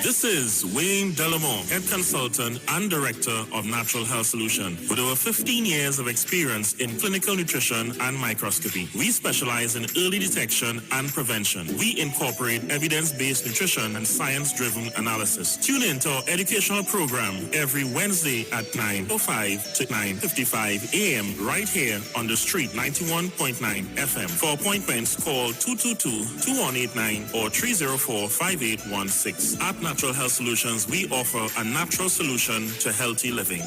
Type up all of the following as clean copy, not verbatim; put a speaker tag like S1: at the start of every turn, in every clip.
S1: This is Wayne Delamore, Head Consultant and Director of Natural Health Solution. With over 15 years of experience in clinical nutrition and microscopy, we specialize in early detection and prevention. We incorporate evidence-based nutrition and science-driven analysis. Tune in to our educational program every Wednesday at 9:05 to 9:55 a.m. right here on the street 91.9 FM. For appointments, call 222-2189 or 304-5816. At Natural Health Solutions, we offer a natural solution to healthy living.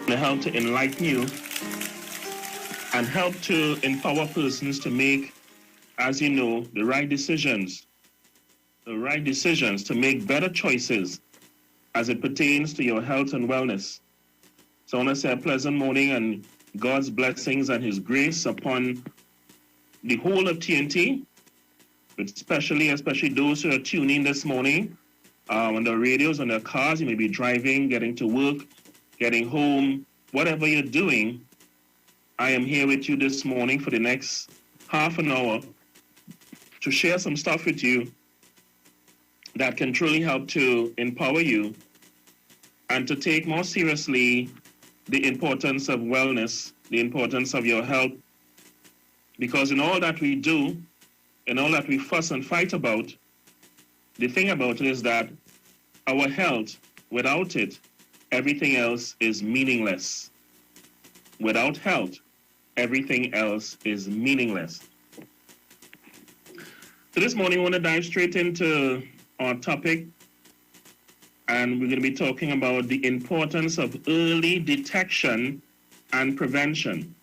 S1: To help to enlighten you and help to empower persons to make, as you know, the right decisions to make better choices as it pertains to your health and wellness. So I want to say a pleasant morning and God's blessings and His grace upon the whole of TNT, but especially those who are tuning this morning on their radios, on their cars. You may be driving, getting to work, getting home, whatever you're doing. I am here with you this morning for the next half an hour to share some stuff with you that can truly help to empower you and to take more seriously the importance of wellness, the importance of your health. Because in all that we do, in all that we fuss and fight about, the thing about it is that our health, without it, everything else is meaningless. Without health, everything else is meaningless. So this morning, I want to dive straight into our topic, and we're going to be talking about the importance of early detection and prevention.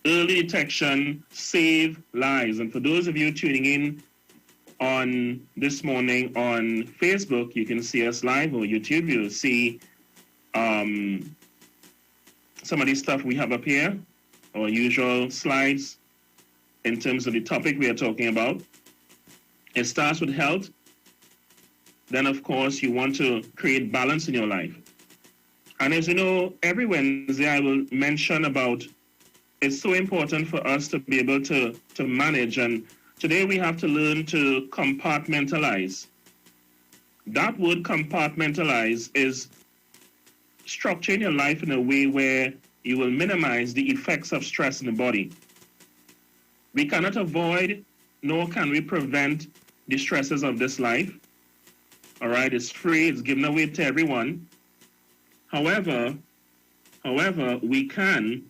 S1: Early detection saves lives. And for those of you tuning in on this morning on Facebook, you can see us live, or YouTube, you'll see some of the stuff we have up here, our usual slides in terms of the topic we are talking about. It starts with health. Then, of course, you want to create balance in your life. And as you know, every Wednesday I will mention about it's so important for us to be able to manage. And today we have to learn to compartmentalize. That word compartmentalize is structuring your life in a way where you will minimize the effects of stress in the body. We cannot avoid, nor can we prevent the stresses of this life. All right, it's free, it's given away to everyone. However, we can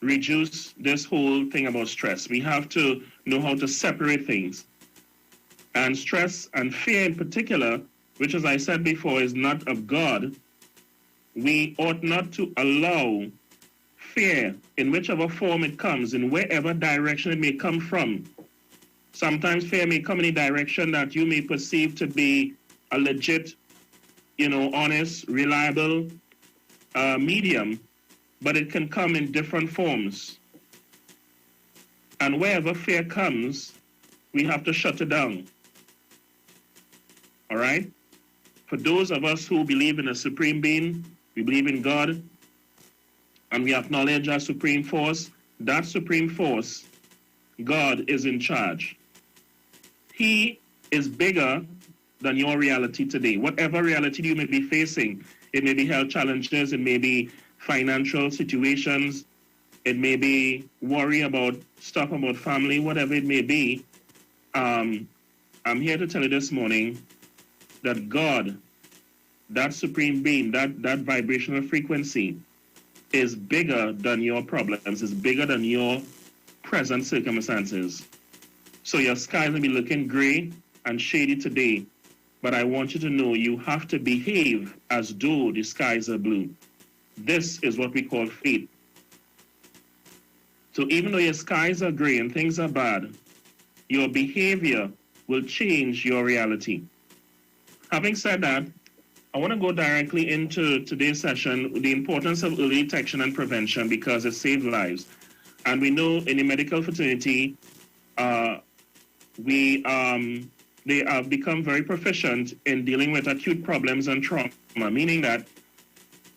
S1: reduce this whole thing about stress. We have to know how to separate things. And stress and fear in particular, which, as I said before, is not of God, we ought not to allow fear, in whichever form it comes, in wherever direction it may come from. Sometimes fear may come in a direction that you may perceive to be a legit, honest, reliable medium, but it can come in different forms. And wherever fear comes, we have to shut it down. All right? For those of us who believe in a supreme being, we believe in God, and we acknowledge our supreme force, that supreme force, God, is in charge. He is bigger than your reality today. Whatever reality you may be facing, it may be health challenges, it may be financial situations, it may be worry about stuff about family, whatever it may be. I'm here to tell you this morning that God, that supreme being, that vibrational frequency is bigger than your problems, is bigger than your present circumstances. So your skies may be looking gray and shady today, but I want you to know you have to behave as though the skies are blue. This is what we call faith. So even though your skies are gray and things are bad, your behavior will change your reality. Having said that, I want to go directly into today's session, the importance of early detection and prevention, because it saves lives. And we know in the medical fraternity, we they have become very proficient in dealing with acute problems and trauma, meaning that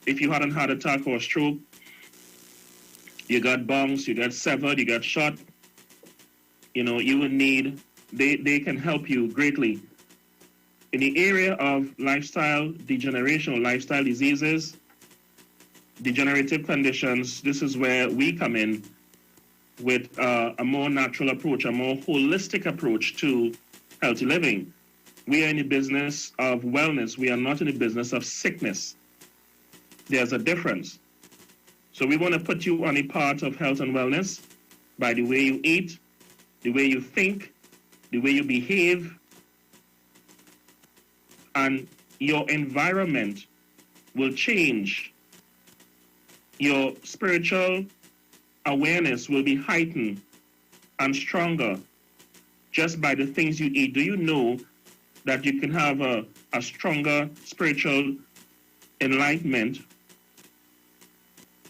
S1: if you had a heart attack or a stroke, you got bounced, you got severed, you got shot, you would need, they can help you greatly. In the area of lifestyle degeneration or lifestyle diseases, degenerative conditions, this is where we come in with a more natural approach, a more holistic approach to healthy living. We are in the business of wellness. We are not in the business of sickness. There's a difference. So we want to put you on a path of health and wellness by the way you eat, the way you think, the way you behave, and your environment will change. Your spiritual awareness will be heightened and stronger just by the things you eat. Do you know that you can have a stronger spiritual enlightenment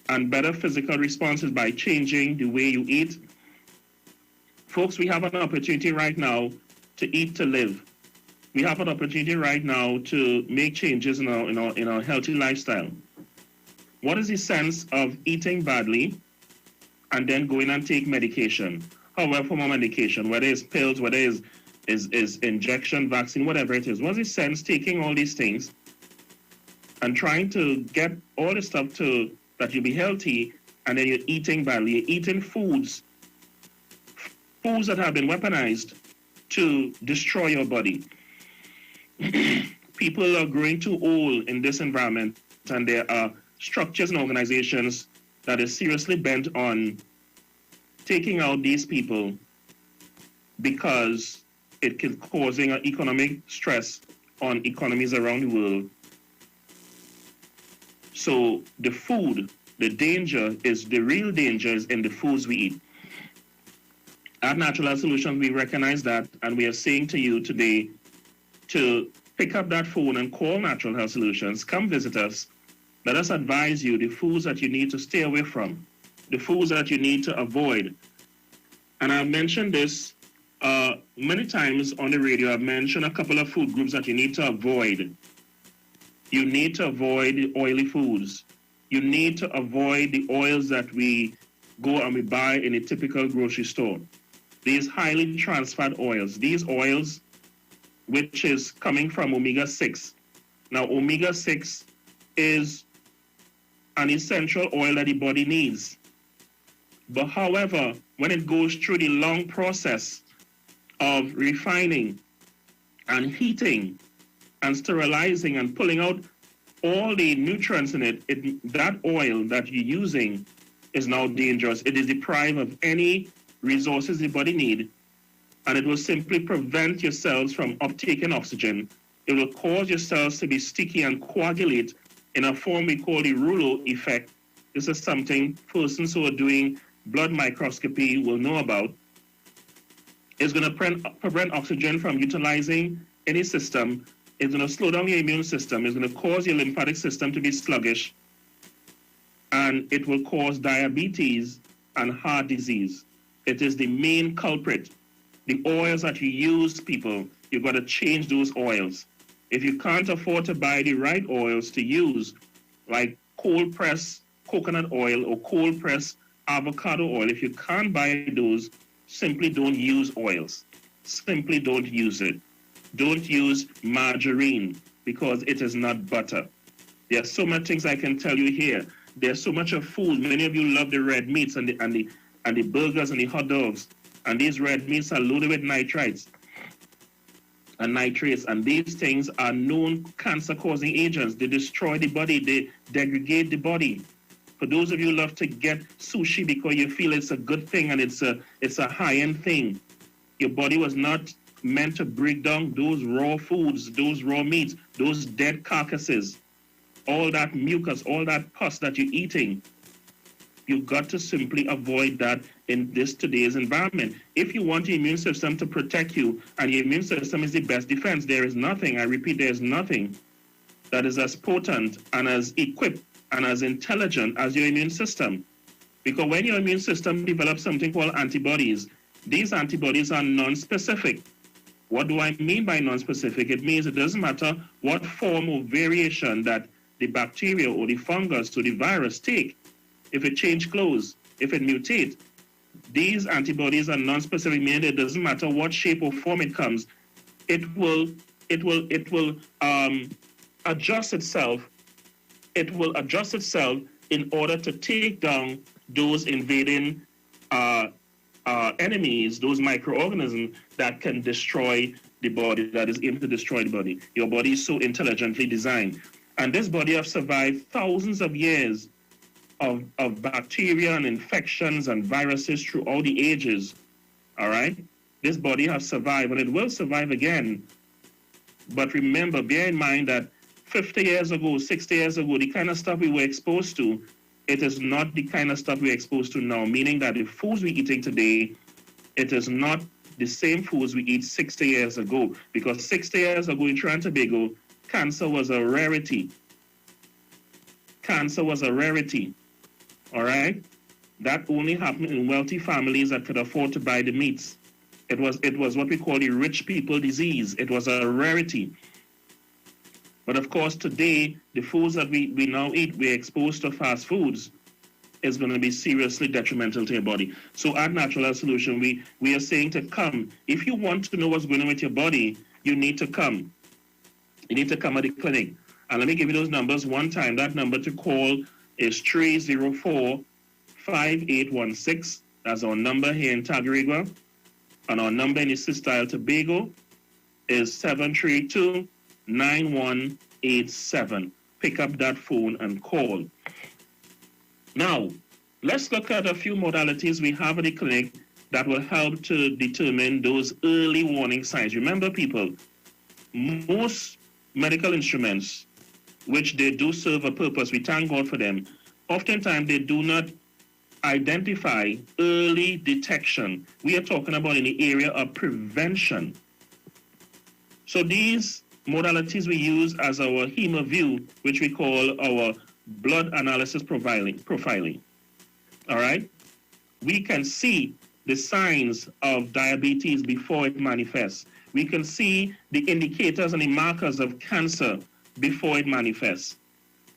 S1: and better physical responses by changing the way you eat? Folks, we have an opportunity right now to eat to live. We have an opportunity right now to make changes in our healthy lifestyle. What is the sense of eating badly and then going and take medication? However, form of medication, whether it's pills, whether it's injection, vaccine, whatever it is. What's the sense taking all these things and trying to get all the stuff that you'll be healthy, and then you're eating badly? You're eating foods that have been weaponized to destroy your body. People are growing too old in this environment, and there are structures and organizations that are seriously bent on taking out these people because it can causing an economic stress on economies around the world. So the food, the real danger is in the foods we eat. At Natural Health Solutions, we recognize that, and we are saying to you today to pick up that phone and call Natural Health Solutions. Come visit us. Let us advise you the foods that you need to stay away from, the foods that you need to avoid. And I've mentioned this many times on the radio. I've mentioned a couple of food groups that you need to avoid. You need to avoid the oily foods. You need to avoid the oils that we go and we buy in a typical grocery store. These highly trans fat oils, these oils which is coming from omega-6. Now, omega-6 is an essential oil that the body needs. But however, when it goes through the long process of refining and heating and sterilizing and pulling out all the nutrients in it, that oil that you're using is now dangerous. It is deprived of any resources the body needs, and it will simply prevent your cells from uptaking oxygen. It will cause your cells to be sticky and coagulate in a form we call the rouleau effect. This is something persons who are doing blood microscopy will know about. It's going to prevent oxygen from utilizing any system. It's going to slow down your immune system. It's going to cause your lymphatic system to be sluggish. And it will cause diabetes and heart disease. It is the main culprit. The oils that you use, people, you've got to change those oils. If you can't afford to buy the right oils to use, like cold pressed coconut oil or cold pressed avocado oil, if you can't buy those, simply don't use oils. Simply don't use it. Don't use margarine because it is not butter. There are so many things I can tell you here. There's so much of food. Many of you love the red meats and the burgers and the hot dogs. And these red meats are loaded with nitrites and nitrates. And these things are known cancer-causing agents. They destroy the body. They degrade the body. For those of you who love to get sushi because you feel it's a good thing and it's a high-end thing, your body was not meant to break down those raw foods, those raw meats, those dead carcasses, all that mucus, all that pus that you're eating. You've got to simply avoid that in this today's environment. If you want your immune system to protect you, and your immune system is the best defense, there is nothing, I repeat, there is nothing that is as potent and as equipped and as intelligent as your immune system. Because when your immune system develops something called antibodies, these antibodies are non-specific. What do I mean by non-specific? It means it doesn't matter what form or variation that the bacteria or the fungus or the virus take. If it change clothes, if it mutate, these antibodies are non-specific, meaning it doesn't matter what shape or form it comes, it will adjust itself. It will adjust itself in order to take down those invading enemies, those microorganisms that can destroy the body, that is able to destroy the body. Your body is so intelligently designed. And this body has survived thousands of years of bacteria and infections and viruses through all the ages. All right? This body has survived, and it will survive again. But remember, bear in mind that 50 years ago, 60 years ago, the kind of stuff we were exposed to, it is not the kind of stuff we're exposed to now, meaning that the foods we're eating today, it is not the same foods we eat 60 years ago. Because 60 years ago in Trinidad and Tobago, cancer was a rarity. Cancer was a rarity. All right? That only happened in wealthy families that could afford to buy the meats. It was what we call the rich people disease. It was a rarity. But of course, today, the foods that we now eat, we're exposed to fast foods, is going to be seriously detrimental to your body. So at Natural Health Solution, we are saying to come. If you want to know what's going on with your body, you need to come. You need to come at the clinic. And let me give you those numbers one time. That number to call is 304-5816. That's our number here in Tagarigua. And our number in the Sister Tobago is 732-9187. Pick up that phone and call. Now, let's look at a few modalities we have at the clinic that will help to determine those early warning signs. Remember, people, most medical instruments, which they do serve a purpose, we thank God for them, oftentimes they do not identify early detection. We are talking about in the area of prevention. So these modalities we use as our HemoView, which we call our blood analysis profiling. All right? We can see the signs of diabetes before it manifests. We can see the indicators and the markers of cancer before it manifests.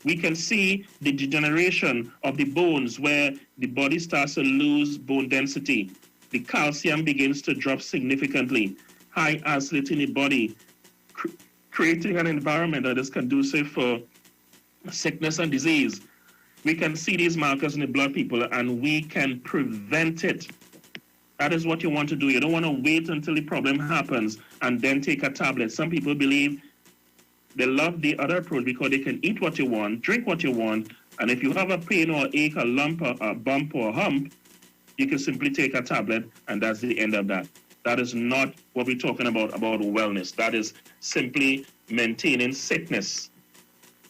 S1: We can see the degeneration of the bones where the body starts to lose bone density. The calcium begins to drop significantly. High acidity in the body, creating an environment that is conducive for sickness and disease. We can see these markers in the blood, people, and we can prevent it. That is what you want to do. You don't want to wait until the problem happens and then take a tablet. Some people believe they love the other approach because they can eat what you want, drink what you want, and if you have a pain or ache, a lump, or a bump or a hump, you can simply take a tablet, and that's the end of that. That is not what we're talking about wellness. That is simply maintaining sickness.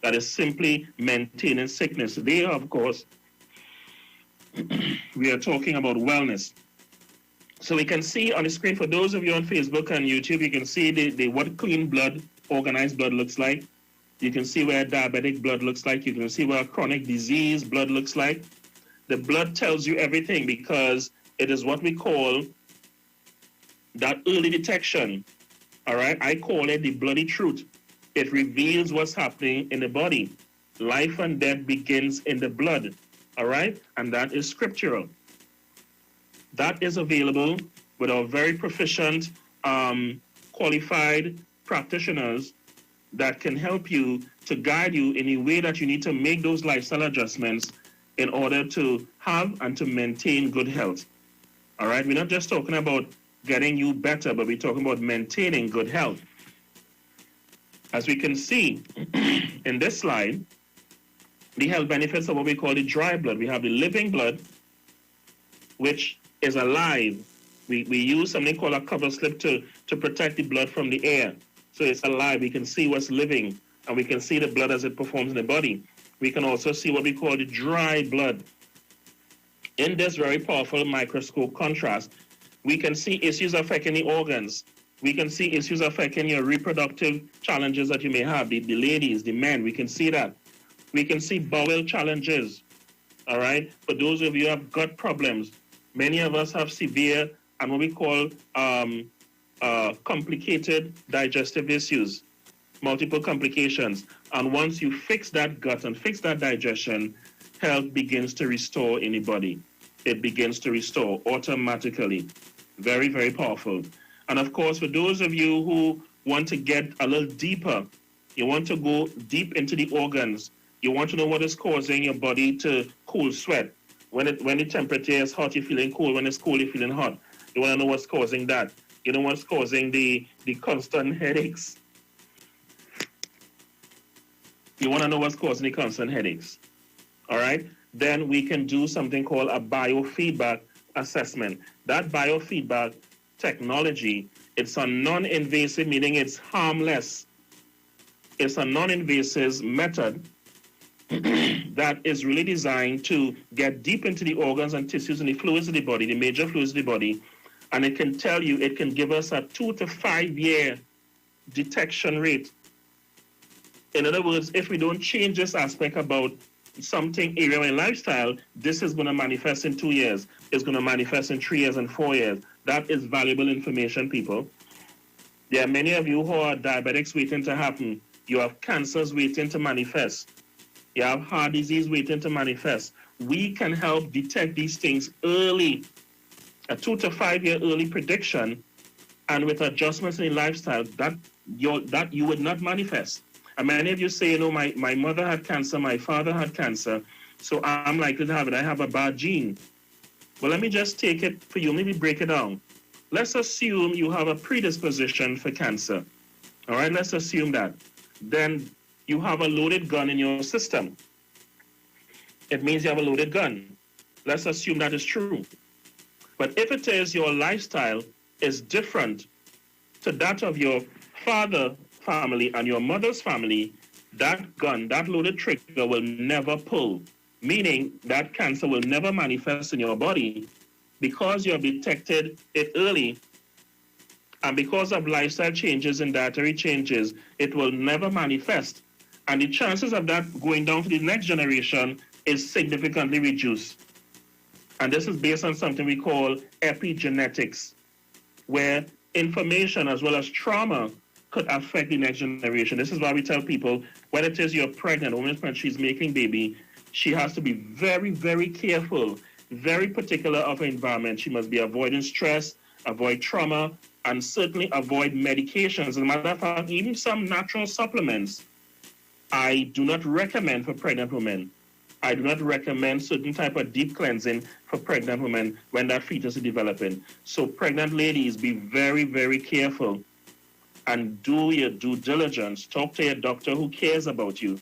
S1: That is simply maintaining sickness. There, of course, we are talking about wellness. So we can see on the screen, for those of you on Facebook and YouTube, you can see what clean blood, organized blood looks like. You can see where diabetic blood looks like. You can see where chronic disease blood looks like. The blood tells you everything because it is what we call that early detection. All right? I call it the bloody truth. It reveals what's happening in the body. Life and death begins in the blood. All right? And that is scriptural. That is available with our very proficient, qualified practitioners that can help you to guide you in a way that you need to make those lifestyle adjustments in order to have and to maintain good health. All right? We're not just talking about getting you better, but we're talking about maintaining good health. As we can see in this slide, the health benefits of what we call the dry blood. We have the living blood, which is alive. We use something called a cover slip to protect the blood from the air. So it's alive. We can see what's living, and we can see the blood as it performs in the body. We can also see what we call the dry blood. In this very powerful microscope contrast, we can see issues affecting the organs. We can see issues affecting your reproductive challenges that you may have, the ladies, the men. We can see that. We can see bowel challenges, all right? For those of you who have gut problems, many of us have severe and what we call complicated digestive issues, multiple complications. And once you fix that gut and fix that digestion, health begins to restore in the body. It begins to restore automatically. Very, very powerful. And of course, for those of you who want to get a little deeper, you want to go deep into the organs, you want to know what is causing your body to cool sweat. When the temperature is hot, you're feeling cold. When it's cold, you're feeling hot. You want to know what's causing that. You know what's causing the constant headaches. You want to know what's causing the constant headaches. All right? Then we can do something called a biofeedback assessment. That biofeedback technology, it's a non-invasive, meaning it's harmless. It's a non-invasive method that is really designed to get deep into the organs and tissues and the fluids of the body, the major fluids of the body, and it can tell you, it can give us a 2 to 5 year detection rate. In other words, if we don't change this aspect about something area in lifestyle, this is going to manifest in 2 years. It's going to manifest in 3 years and 4 years. That is valuable information, people. There are many of you who are diabetics waiting to happen. You have cancers waiting to manifest. You have heart disease waiting to manifest. We can help detect these things early, a 2 to 5 year early prediction, and with adjustments in lifestyle, that you would not manifest. And many of you say, you know, my mother had cancer, my father had cancer, so I'm likely to have it. I have a bad gene. Well, let me just take it for you, maybe break it down. Let's assume you have a predisposition for cancer. All right, let's assume that. Then you have a loaded gun in your system. It means you have a loaded gun. Let's assume that is true. But if it is your lifestyle is different to that of your father family and your mother's family, that gun, that loaded trigger will never pull, meaning that cancer will never manifest in your body because you have detected it early. And because of lifestyle changes and dietary changes, it will never manifest. And the chances of that going down to the next generation is significantly reduced. And this is based on something we call epigenetics, where information as well as trauma could affect the next generation. This is why we tell people, when it is you're pregnant, a woman's pregnant, she's making baby, she has to be very, very careful, very particular of her environment. She must be avoiding stress, avoid trauma, and certainly avoid medications. As a matter of fact, even some natural supplements, I do not recommend for pregnant women. I do not recommend certain type of deep cleansing for pregnant women when that fetus is developing. So pregnant ladies, be very, very careful and do your due diligence. Talk to your doctor who cares about you,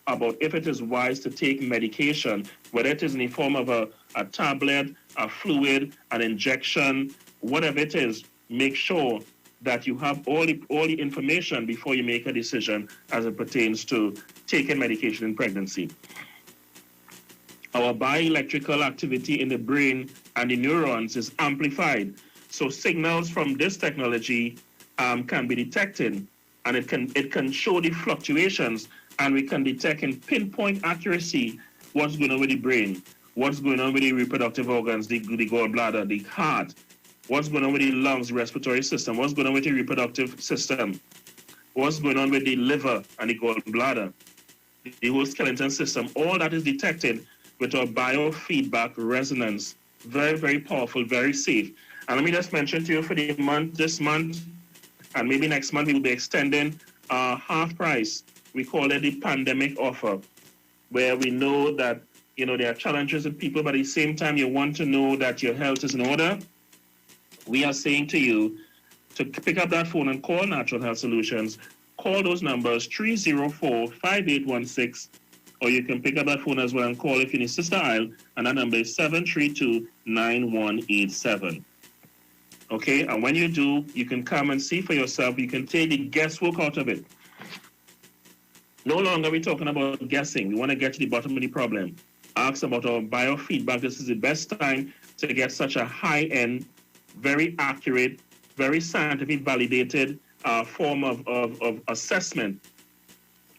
S1: about if it is wise to take medication, whether it is in the form of a tablet, a fluid, an injection, whatever it is. Make sure that you have all the information before you make a decision as it pertains to taking medication in pregnancy. Our bioelectrical activity in the brain and the neurons is amplified. So signals from this technology can be detected, and it can show the fluctuations, and we can detect in pinpoint accuracy what's going on with the brain, what's going on with the reproductive organs, the gallbladder, the heart, what's going on with the lungs, respiratory system, what's going on with the reproductive system, what's going on with the liver and the gallbladder, the whole skeleton system. All that is detected with our biofeedback resonance. Very, very powerful, very safe. And let me just mention to you for the month, this month, and maybe next month, we will be extending half price. We call it the pandemic offer, where we know that, you know, there are challenges with people, but at the same time, you want to know that your health is in order. We are saying to you to pick up that phone and call Natural Health Solutions. Call those numbers, 304-5816, or you can pick up that phone as well and call if you need Sister Isle, and that number is 732-9187. Okay, and when you do, you can come and see for yourself. You can take the guesswork out of it. No longer are we talking about guessing. We want to get to the bottom of the problem. Ask about our biofeedback. This is the best time to get such a high-end, very accurate, very scientific validated form of assessment.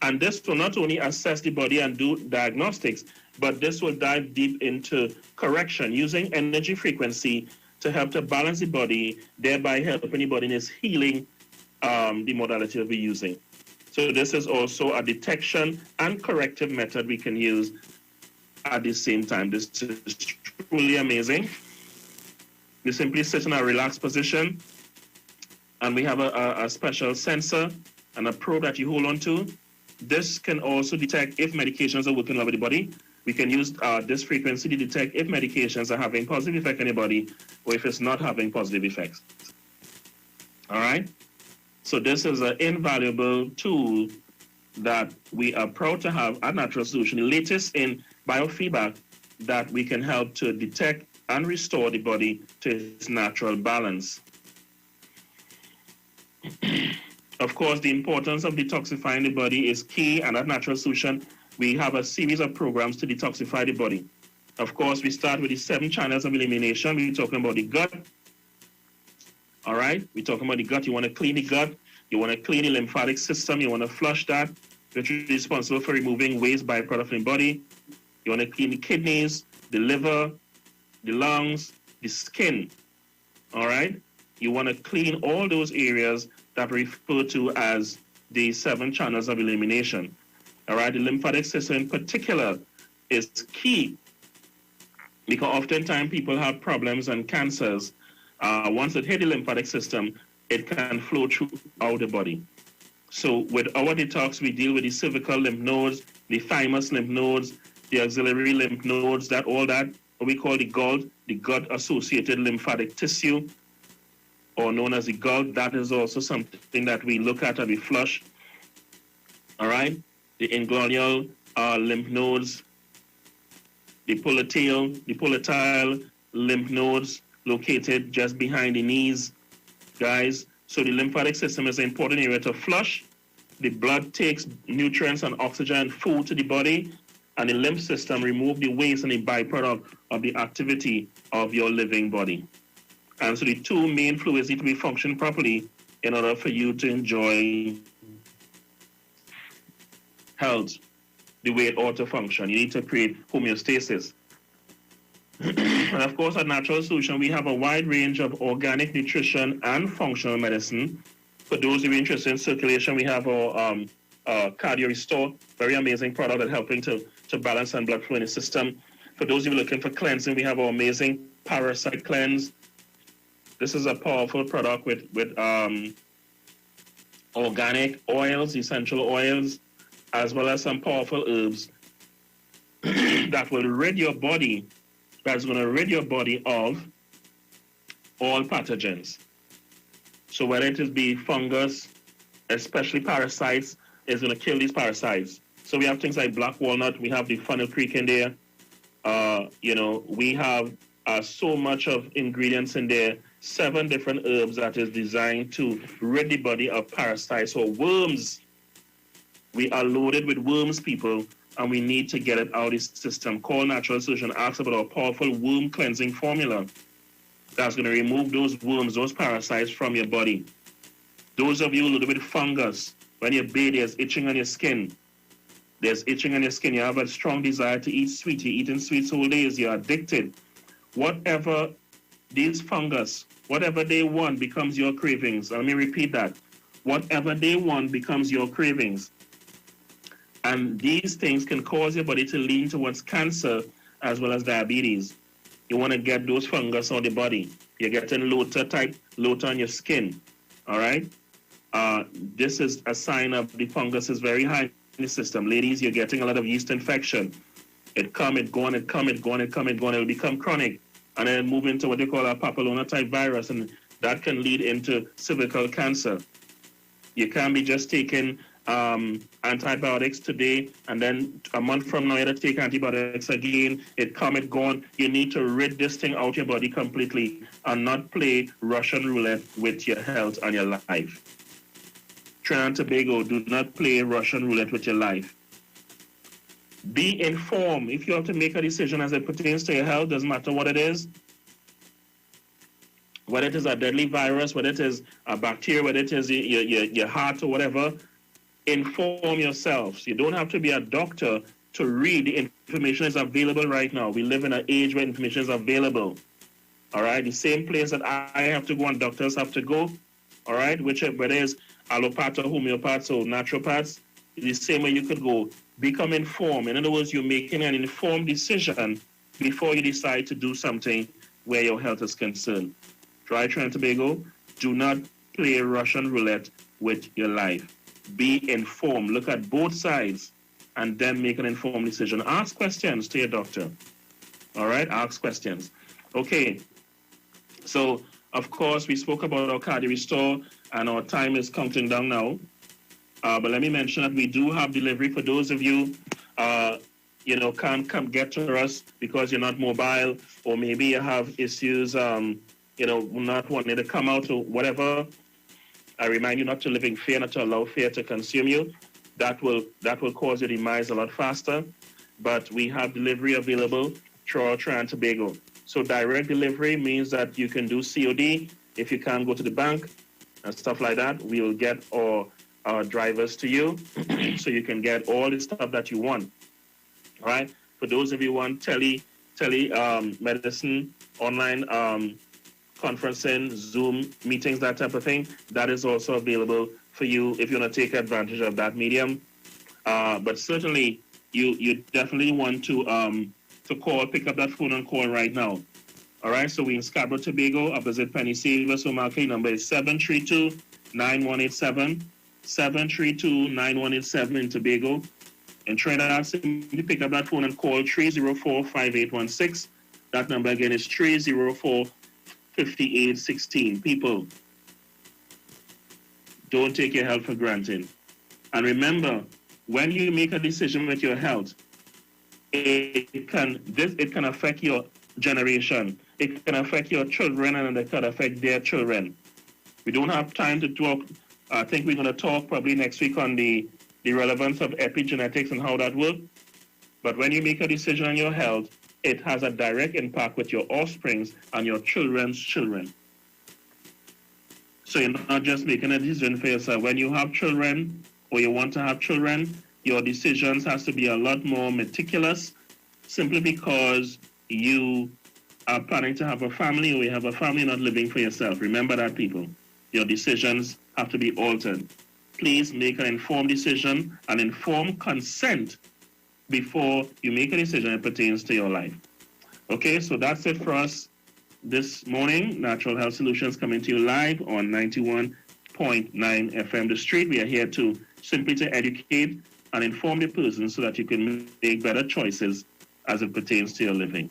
S1: And this will not only assess the body and do diagnostics, but this will dive deep into correction using energy frequency to help to balance the body, thereby helping the body in its healing, the modality that we're using. So this is also a detection and corrective method we can use at the same time. This is truly amazing. You simply sit in a relaxed position, and we have a special sensor and a probe that you hold on to. This can also detect if medications are working over the body. We can use this frequency to detect if medications are having positive effect on the body or if it's not having positive effects. All right? So this is an invaluable tool that we are proud to have at Natural Solution, the latest in biofeedback that we can help to detect and restore the body to its natural balance. Of course, the importance of detoxifying the body is key, and at Natural Solution, we have a series of programs to detoxify the body. Of course, we start with the 7 channels of elimination. We're talking about the gut. All right? We're talking about the gut. You want to clean the gut. You want to clean the lymphatic system. You want to flush that, which is responsible for removing waste byproduct from the body. You want to clean the kidneys, the liver, the lungs, the skin. All right? You want to clean all those areas that we refer to as the 7 channels of elimination. All right? The lymphatic system in particular is key because oftentimes people have problems and cancers. Once it hits the lymphatic system, it can flow throughout the body. So with our detox, we deal with the cervical lymph nodes, the thymus lymph nodes, the axillary lymph nodes, all that, what we call the gut-associated lymphatic tissue, or known as the gall. That is also something that we look at and we flush. All right? The inguinal lymph nodes, the pollotile lymph nodes located just behind the knees, guys. So the lymphatic system is an important area to flush. The blood takes nutrients and oxygen, food to the body, and the lymph system remove the waste and the byproduct of the activity of your living body. And so the 2 main fluids need to be functioning properly in order for you to enjoy health the way it ought to function. You need to create homeostasis. And of course, at Natural Solution, we have a wide range of organic nutrition and functional medicine. For those who are interested in circulation, we have our Cardio Restore, very amazing product that's helping to balance and blood flow in the system. For those who are looking for cleansing, we have our amazing Parasite Cleanse. This is a powerful product with organic oils, essential oils, as well as some powerful herbs that will rid your body, that's going to rid your body of all pathogens. So whether it is be fungus, especially parasites, is going to kill these parasites. So we have things like black walnut, we have the funnel creek in there. We have so much of ingredients in there, 7 different herbs that is designed to rid the body of parasites or worms. We are loaded with worms, people, and we need to get it out of the system. Call Natural Solution, ask about our powerful worm cleansing formula that's going to remove those worms, those parasites from your body. Those of you living with fungus, when you bathe, there's itching on your skin. There's itching on your skin. You have a strong desire to eat sweet. You're eating sweets whole days. You're addicted. Whatever these fungus, whatever they want becomes your cravings. Let me repeat that. Whatever they want becomes your cravings. And these things can cause your body to lean towards cancer as well as diabetes. You want to get those fungus on the body. You're getting lota on your skin. All right? This is a sign of the fungus is very high in the system. Ladies, you're getting a lot of yeast infection. It come, it go, and it come, it go, and it come, it go, and it'll become chronic. And then move into what they call a papilloma type virus, and that can lead into cervical cancer. You can't be just taking antibiotics today, and then a month from now you have to take antibiotics again. It come, it gone. You need to rid this thing out your body completely and not play Russian roulette with your health and your life. Trinidad and Tobago, do not play Russian roulette with your life. Be informed. If you have to make a decision as it pertains to your health, doesn't matter what it is, whether it is a deadly virus, whether it is a bacteria, whether it is your heart or whatever, inform yourselves. You don't have to be a doctor to read. The information is available right now. We live in an age where information is available. All right, the same place that I have to go and doctors have to go. All right, whether it's allopath or homeopaths or naturopaths, the same way you could go. Become informed. In other words, you're making an informed decision before you decide to do something where your health is concerned. Try Trinidad and Tobago. Do not play Russian roulette with your life. Be informed. Look at both sides and then make an informed decision. Ask questions to your doctor. All right? Ask questions. Okay. So, of course, we spoke about our Cardio Restore, and our time is counting down now. But let me mention that we do have delivery for those of you, can't come get to us because you're not mobile, or maybe you have issues, not wanting to come out or whatever. I remind you not to live in fear, not to allow fear to consume you. That will cause your demise a lot faster. But we have delivery available throughout Trinidad and Tobago. So direct delivery means that you can do COD if you can't go to the bank and stuff like that. We will get our drivers to you so you can get all the stuff that you want. All right. For those of you who want medicine, online conferencing, Zoom meetings, that type of thing, that is also available for you if you want to take advantage of that medium. But certainly, you definitely want to call, pick up that phone and call right now. All right. So we in Scarborough, Tobago, opposite Penny Silver. So market number is 732-9187. 732-9187 in Tobago. In Trinidad, simply pick up that phone and call 304-5816. That number again is 304-5816. People, don't take your health for granted. And remember, when you make a decision with your health, it can affect your generation. It can affect your children, and it can affect their children. We don't have time to talk. I think we're going to talk probably next week on the relevance of epigenetics and how that works. But when you make a decision on your health, it has a direct impact with your offsprings and your children's children. So you're not just making a decision for yourself. When you have children or you want to have children, your decisions has to be a lot more meticulous, simply because you are planning to have a family, or you have a family, not living for yourself. Remember that, people. Your decisions have to be altered. Please make an informed decision, an informed consent before you make a decision that pertains to your life. Okay, so that's it for us this morning. Natural Health Solutions coming to you live on 91.9 FM The Street. We are here to simply to educate and inform the person so that you can make better choices as it pertains to your living.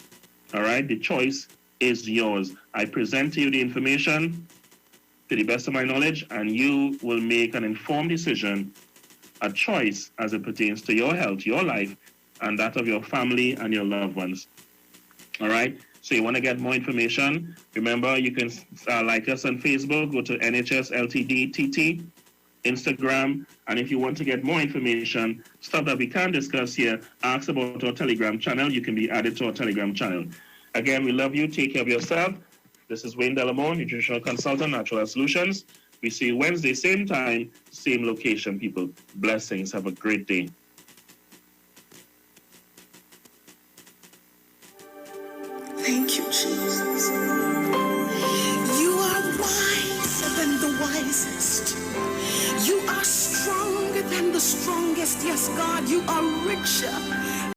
S1: All right, the choice is yours. I present to you the information to the best of my knowledge, and you will make an informed decision, a choice as it pertains to your health, your life, and that of your family and your loved ones. All right? So you want to get more information, remember, you can like us on Facebook, go to NHS Ltd TT, Instagram, and if you want to get more information, stuff that we can't discuss here, ask about our Telegram channel. You can be added to our Telegram channel. Again, we love you. Take care of yourself. This is Wayne Delamore, nutritional consultant, Natural Health Solutions. We see you Wednesday, same time, same location, people. Blessings. Have a great day.
S2: Thank you, Jesus. You are wiser than the wisest. You are stronger than the strongest. Yes, God, you are richer